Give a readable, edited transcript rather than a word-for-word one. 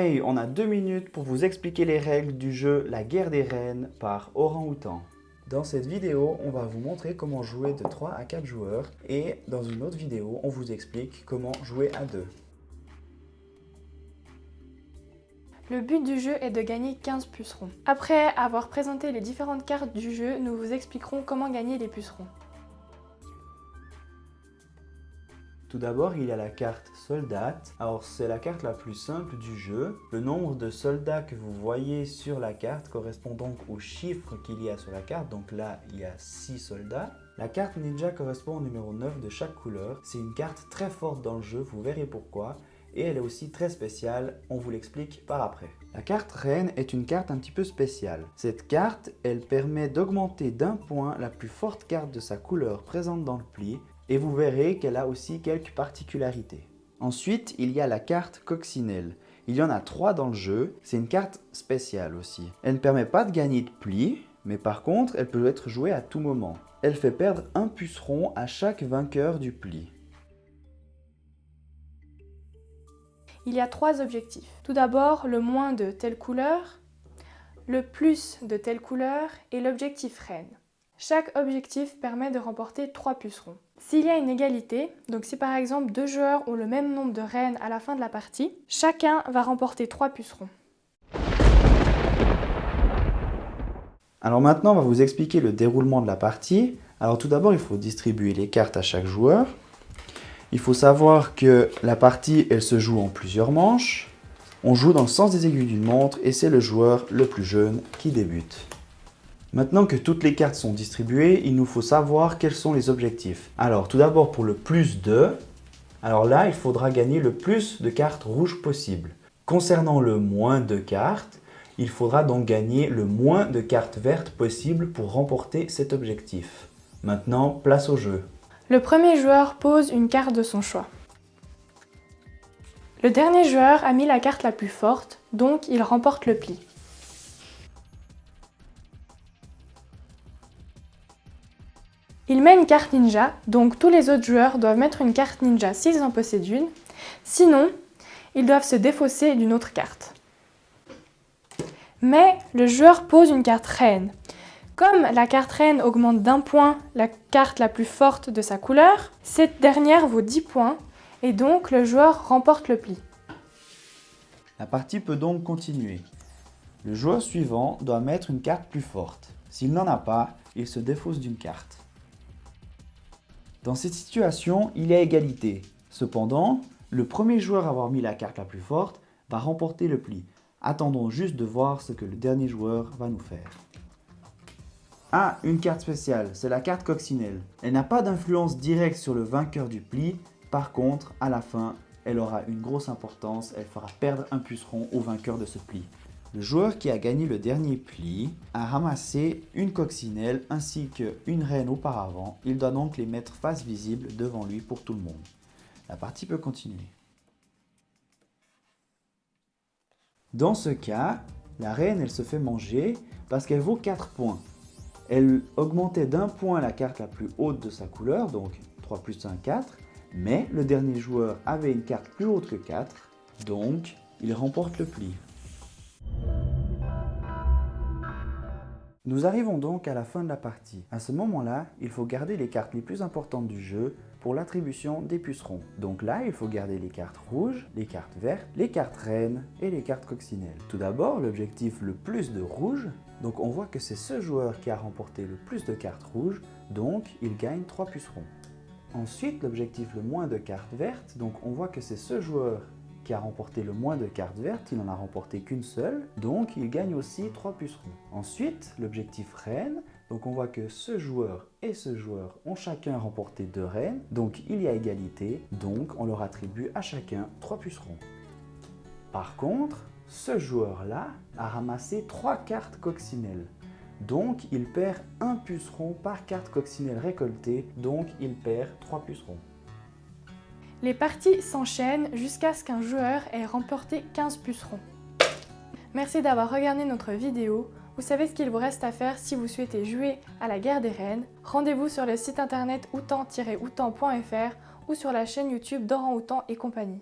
Hey, on a 2 minutes pour vous expliquer les règles du jeu La Guerre des Reines par Orang-Outan. Dans cette vidéo, on va vous montrer comment jouer de 3 à 4 joueurs et dans une autre vidéo, on vous explique comment jouer à 2. Le but du jeu est de gagner 15 pucerons. Après avoir présenté les différentes cartes du jeu, nous vous expliquerons comment gagner les pucerons. Tout d'abord, il y a la carte Soldat. Alors, c'est la carte la plus simple du jeu. Le nombre de soldats que vous voyez sur la carte correspond donc au chiffre qu'il y a sur la carte. Donc là, il y a 6 soldats. La carte Ninja correspond au numéro 9 de chaque couleur. C'est une carte très forte dans le jeu, vous verrez pourquoi. Et elle est aussi très spéciale, on vous l'explique par après. La carte Reine est une carte un petit peu spéciale. Cette carte, elle permet d'augmenter d'1 point la plus forte carte de sa couleur présente dans le pli. Et vous verrez qu'elle a aussi quelques particularités. Ensuite, il y a la carte Coccinelle. Il y en a 3 dans le jeu, c'est une carte spéciale aussi. Elle ne permet pas de gagner de pli, mais par contre, elle peut être jouée à tout moment. Elle fait perdre un puceron à chaque vainqueur du pli. Il y a 3 objectifs. Tout d'abord, le moins de telle couleur, le plus de telle couleur et l'objectif Reine. Chaque objectif permet de remporter 3 pucerons. S'il y a une égalité, donc si par exemple 2 joueurs ont le même nombre de reines à la fin de la partie, chacun va remporter 3 pucerons. Alors maintenant, on va vous expliquer le déroulement de la partie. Alors tout d'abord, il faut distribuer les cartes à chaque joueur. Il faut savoir que la partie, elle se joue en plusieurs manches. On joue dans le sens des aiguilles d'une montre et c'est le joueur le plus jeune qui débute. Maintenant que toutes les cartes sont distribuées, il nous faut savoir quels sont les objectifs. Alors tout d'abord pour le plus de, alors là il faudra gagner le plus de cartes rouges possible. Concernant le moins de cartes, il faudra donc gagner le moins de cartes vertes possible pour remporter cet objectif. Maintenant, place au jeu. Le premier joueur pose une carte de son choix. Le dernier joueur a mis la carte la plus forte, donc il remporte le pli. Il met une carte ninja, donc tous les autres joueurs doivent mettre une carte ninja s'ils en possèdent une. Sinon, ils doivent se défausser d'une autre carte. Mais le joueur pose une carte reine. Comme la carte reine augmente d'1 point la carte la plus forte de sa couleur, cette dernière vaut 10 points et donc le joueur remporte le pli. La partie peut donc continuer. Le joueur suivant doit mettre une carte plus forte. S'il n'en a pas, il se défausse d'une carte. Dans cette situation, il y a égalité. Cependant, le premier joueur à avoir mis la carte la plus forte va remporter le pli. Attendons juste de voir ce que le dernier joueur va nous faire. Ah, une carte spéciale, c'est la carte Coccinelle. Elle n'a pas d'influence directe sur le vainqueur du pli. Par contre, à la fin, elle aura une grosse importance. Elle fera perdre un puceron au vainqueur de ce pli. Le joueur qui a gagné le dernier pli a ramassé une coccinelle ainsi qu'une reine auparavant. Il doit donc les mettre face visible devant lui pour tout le monde. La partie peut continuer. Dans ce cas, la reine elle se fait manger parce qu'elle vaut 4 points. Elle augmentait d'1 point la carte la plus haute de sa couleur, donc 3 plus 1, 4. Mais le dernier joueur avait une carte plus haute que 4, donc il remporte le pli. Nous arrivons donc à la fin de la partie. À ce moment-là, il faut garder les cartes les plus importantes du jeu pour l'attribution des pucerons. Donc là, il faut garder les cartes rouges, les cartes vertes, les cartes reines et les cartes coccinelles. Tout d'abord, l'objectif le plus de rouge. Donc on voit que c'est ce joueur qui a remporté le plus de cartes rouges, donc il gagne 3 pucerons. Ensuite, l'objectif le moins de cartes vertes. Donc on voit que c'est ce joueur qui a remporté le moins de cartes vertes, il n'en a remporté qu'une seule, donc il gagne aussi 3 pucerons. Ensuite, l'objectif reine, donc on voit que ce joueur et ce joueur ont chacun remporté 2 reines, donc il y a égalité, donc on leur attribue à chacun 3 pucerons. Par contre, ce joueur-là a ramassé 3 cartes coccinelles, donc il perd 1 puceron par carte coccinelle récoltée, donc il perd 3 pucerons. Les parties s'enchaînent jusqu'à ce qu'un joueur ait remporté 15 pucerons. Merci d'avoir regardé notre vidéo. Vous savez ce qu'il vous reste à faire si vous souhaitez jouer à la Guerre des Reines. Rendez-vous sur le site internet outan-outan.fr ou sur la chaîne YouTube d'Orang-Outan et compagnie.